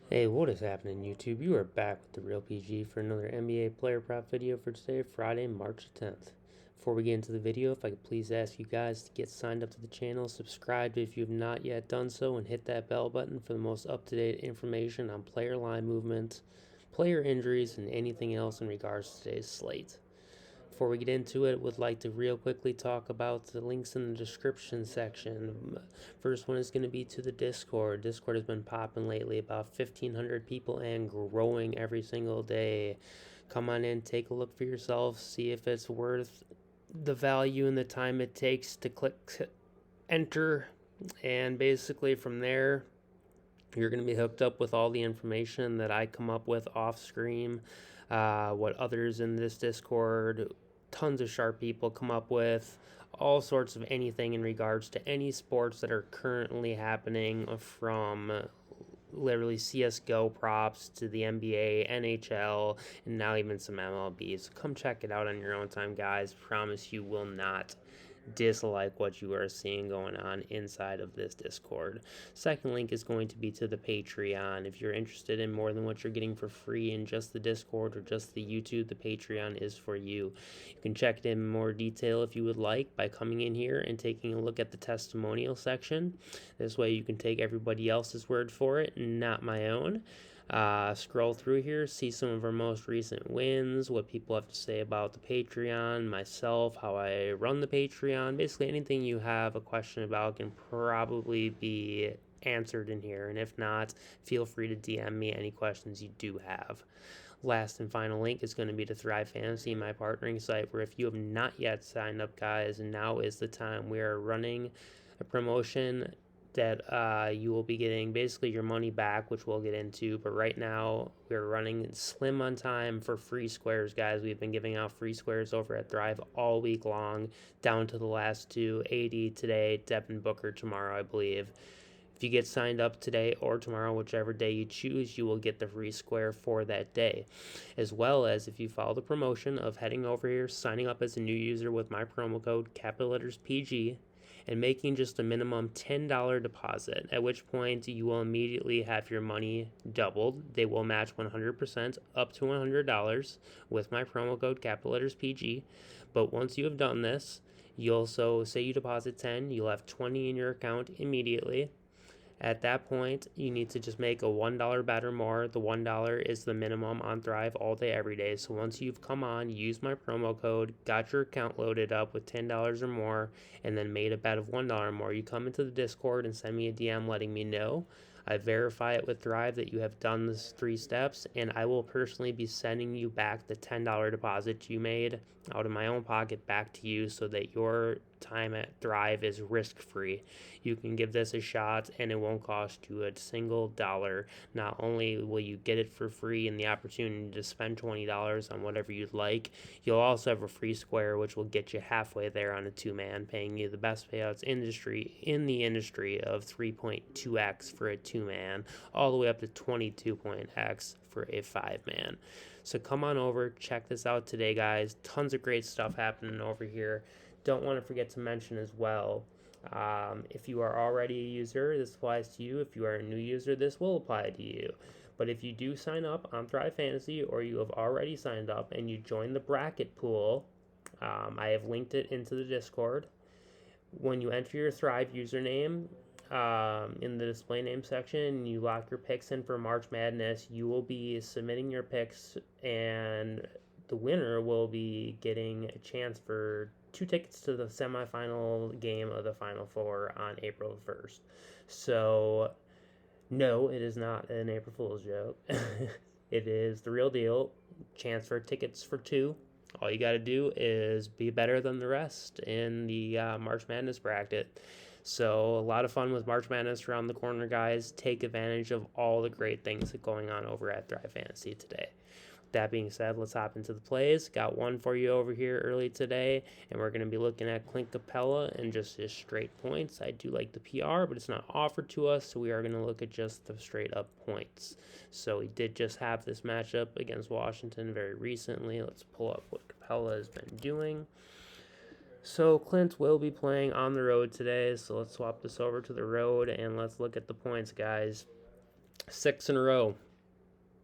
Hey, what is happening, YouTube? You are back with the Real PG for another NBA player prop video for today, Friday, March 10th. Before we get into the video, if I could please ask you guys to get signed up to the channel, subscribe if you have not yet done so, and hit that bell button for the most up-to-date information on player line movement, player injuries, and anything else in regards to today's slate. Before we get into it, would like to real quickly talk about the links in the description section. First one is going to be to the Discord. Discord has been popping lately, about 1,500 people and growing every single day. Come on in, take a look for yourself, see if it's worth the value and the time it takes to click enter, and basically from there you're going to be hooked up with all the information that I come up with off screen, what others in this Discord, tons of sharp people come up with, all sorts of anything in regards to any sports that are currently happening, from literally CSGO props to the NBA, NHL, and now even some MLB. So come check it out on your own time, guys. Promise you will not dislike what you are seeing going on inside of this Discord. Second link is going to be to the Patreon. If you're interested in more than what you're getting for free in just the Discord or just the YouTube, the Patreon is for you. You can check it in more detail if you would like by coming in here and taking a look at the testimonial section. This way you can take everybody else's word for it, not my own. Scroll through here, see some of our most recent wins, what people have to say about the Patreon, myself, how I run the Patreon. Basically, anything you have a question about can probably be answered in here. And if not, feel free to DM me any questions you do have. Last and final link is going to be to Thrive Fantasy, my partnering site, where if you have not yet signed up, guys, now is the time. We are running a promotion that you will be getting basically your money back, which we'll get into. But right now, we're running slim on time for free squares, guys. We've been giving out free squares over at Thrive all week long, down to the last two, 80 today, Devin Booker tomorrow, I believe. If you get signed up today or tomorrow, whichever day you choose, you will get the free square for that day. As well as if you follow the promotion of heading over here, signing up as a new user with my promo code, capital letters PG, and making just a minimum $10 deposit, at which point you will immediately have your money doubled. They will match 100% up to $100 with my promo code, capital letters PG. But once you have done this, you also say you deposit 10, you'll have 20 in your account immediately. At that point, you need to just make a $1 bet or more. The $1 is the minimum on Thrive all day, every day. So once you've come on, use my promo code, got your account loaded up with $10 or more, and then made a bet of $1 or more, you come into the Discord and send me a DM letting me know. I verify it with Thrive that you have done these 3 steps, and I will personally be sending you back the $10 deposit you made out of my own pocket back to you, so that your time at Thrive is risk-free. You can give this a shot and it won't cost you a single dollar. Not only will you get it for free and the opportunity to spend $20 on whatever you'd like, you'll also have a free square, which will get you halfway there on a 2-man, paying you the best payouts in the industry of 3.2x for a 2-man, all the way up to 22.x for a 5-man. So come on over, check this out today, guys. Tons of great stuff happening over here. Don't want to forget to mention as well, if you are already a user, this applies to you. If you are a new user, this will apply to you. But if you do sign up on Thrive Fantasy, or you have already signed up and you join the bracket pool, I have linked it into the Discord. When you enter your Thrive username, in the display name section, you lock your picks in for March Madness, you will be submitting your picks, and the winner will be getting a chance for 2 tickets to the semifinal game of the Final Four on April 1st. So, no, it is not an April Fool's joke. It is the real deal. Chance for tickets for 2. All you got to do is be better than the rest in the March Madness bracket. So a lot of fun with March Madness around the corner, guys. Take advantage of all the great things that are going on over at Thrive Fantasy today. That being said, let's hop into the plays. Got one for you over here early today, and we're going to be looking at Clint Capella and just his straight points. I do like the PR, but it's not offered to us, so we are going to look at just the straight up points. So we did just have this matchup against Washington very recently. Let's pull up what Capella has been doing. So Clint will be playing on the road today, so let's swap this over to the road and let's look at the points, guys. 6 in a row.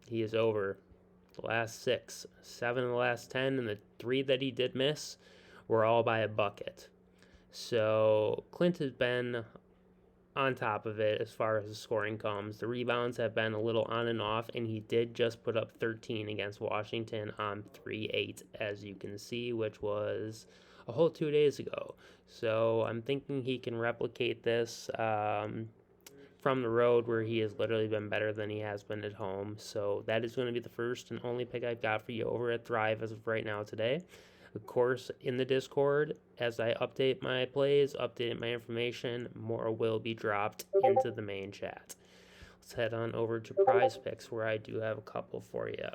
He is over. The last 6, 7 of the last 10, and the 3 that he did miss were all by a bucket. So Clint has been on top of it as far as the scoring comes. The rebounds have been a little on and off, and he did just put up 13 against Washington on 3-8, as you can see, which was a whole 2 days ago. So I'm thinking he can replicate this from the road, where he has literally been better than he has been at home. So that is going to be the first and only pick I've got for you over at Thrive as of right now today. Of course, in the Discord, as I update my plays, update my information, more will be dropped into the main chat. Let's head on over to Prizepicks, where I do have a couple for you.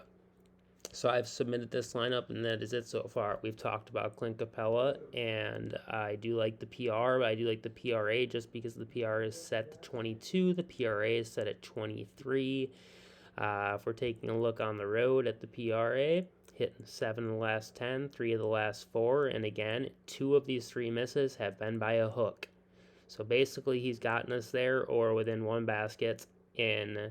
So I've submitted this lineup, and that is it so far. We've talked about Clint Capella, and I do like the PR, but I do like the PRA just because the PR is set to 22. The PRA is set at 23. If we're taking a look on the road at the PRA, hitting 7 of the last 10, 3 of the last 4, and again, 2 of these 3 misses have been by a hook. So basically, he's gotten us there or within 1 basket in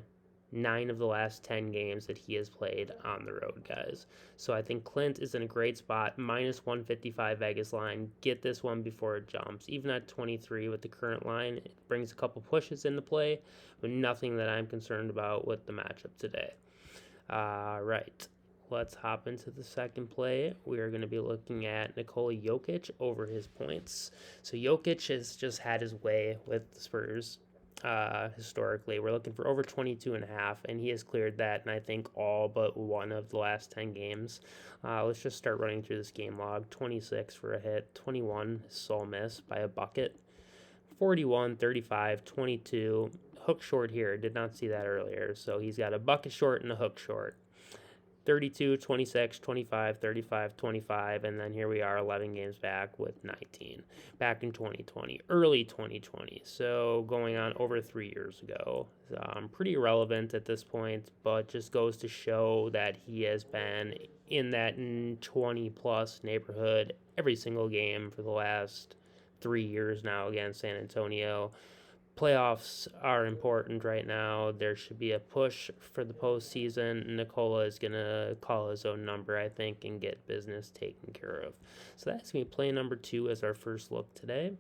9 of the last 10 games that he has played on the road, guys. So I think Clint is in a great spot. Minus 155 Vegas line. Get this one before it jumps. Even at 23 with the current line, it brings a couple pushes into play, but nothing that I'm concerned about with the matchup today. Right. Let's hop into the second play. We are going to be looking at Nikola Jokic over his points. So Jokic has just had his way with the Spurs historically. We're looking for over 22.5, and he has cleared that, and I think all but 1 of the last 10 games. Let's just start running through this game log. 26 for a hit, 21 sole miss by a bucket, 41, 35, 22. Hook short here. Did not see that earlier. So he's got a bucket short and a hook short. 32, 26, 25, 35, 25, and then here we are 11 games back with 19. Back in 2020, early 2020, so going on over 3 years ago. Pretty irrelevant at this point, but just goes to show that he has been in that 20-plus neighborhood every single game for the last 3 years now against San Antonio. Playoffs are important right now. There should be a push for the postseason. Nikola is going to call his own number, I think, and get business taken care of. So that's going to be play number 2 as our first look today.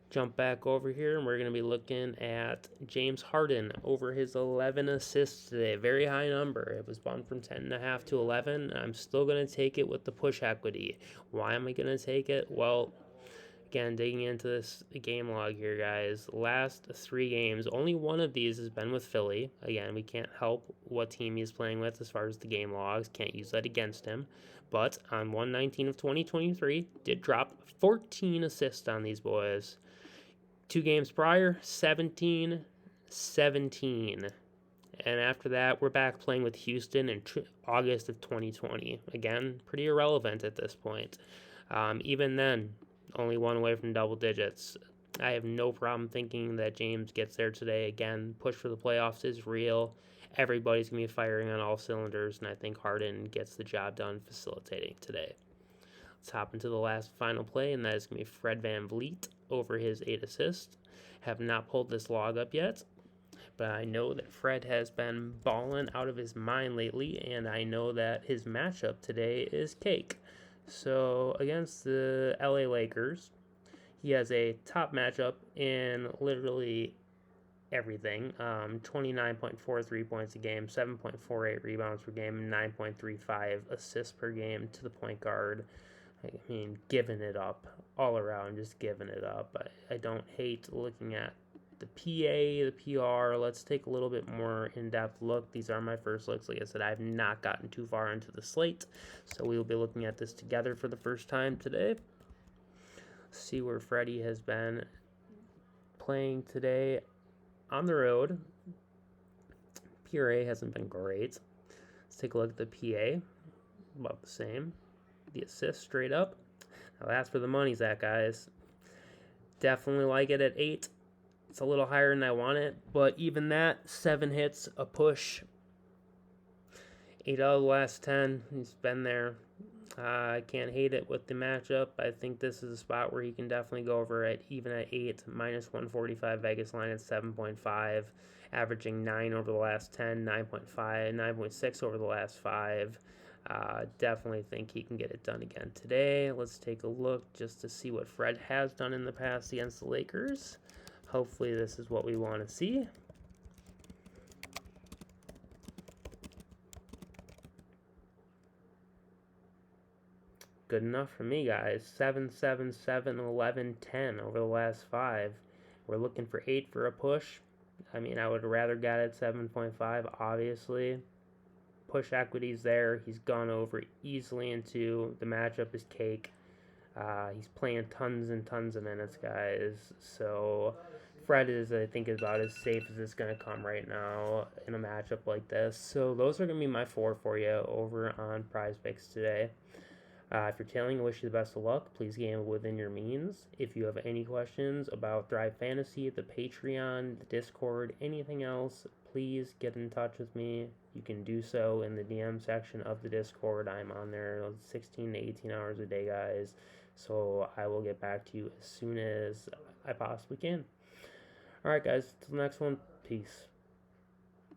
Jump back over here, and we're going to be looking at James Harden over his 11 assists today. Very high number. It was bumped from 10.5 to 11. I'm still going to take it with the push equity. Why am I going to take it? Well, again, digging into this game log here, guys. Last 3 games, only 1 of these has been with Philly. Again, we can't help what team he's playing with as far as the game logs. Can't use that against him. But on 1/19 of 2023, did drop 14 assists on these boys. 2 games prior, 17. And after that, we're back playing with Houston in August of 2020. Again, pretty irrelevant at this point. Even then, only 1 away from double digits. I have no problem thinking that James gets there today. Again, push for the playoffs is real. Everybody's going to be firing on all cylinders, and I think Harden gets the job done facilitating today. Let's hop into the last final play, and that is going to be Fred VanVleet over his 8 assists. Have not pulled this log up yet, but I know that Fred has been balling out of his mind lately, and I know that his matchup today is cake. So against the LA Lakers, he has a top matchup in literally everything. 29.43 points a game, 7.48 rebounds per game, and 9.35 assists per game to the point guard. I mean, giving it up all around, just giving it up. I don't hate looking at the PA, the PR. Let's take a little bit more in-depth look. These are my first looks. Like I said, I have not gotten too far into the slate, so we will be looking at this together for the first time today. See where Freddie has been playing today on the road. PRA hasn't been great. Let's take a look at the PA. About the same. The assist straight up. Now that's where the money's at, guys. Definitely like it at 8. It's a little higher than I want it, but even that, 7 hits, a push. 8 out of the last 10. He's been there. I can't hate it with the matchup. I think this is a spot where he can definitely go over at even at 8, minus 145 Vegas line at 7.5, averaging 9 over the last 10, 9.5, 9.6 over the last 5. Definitely think he can get it done again today. Let's take a look just to see what Fred has done in the past against the Lakers. Hopefully this is what we want to see. Good enough for me, guys. 7, 7, 7, 11, 10 over the last 5. We're looking for 8 for a push. I mean, I would rather get at 7.5, obviously. Push equity's there. He's gone over easily into the matchup is cake. He's playing tons and tons of minutes, guys. So Fred is, I think, about as safe as it's going to come right now in a matchup like this. So those are going to be my 4 for you over on Prizepicks today. If you're tailing, I wish you the best of luck. Please gamble within your means. If you have any questions about Thrive Fantasy, the Patreon, the Discord, anything else, please get in touch with me. You can do so in the DM section of the Discord. I'm on there 16 to 18 hours a day, guys. So I will get back to you as soon as I possibly can. Alright, guys, till the next one. Peace.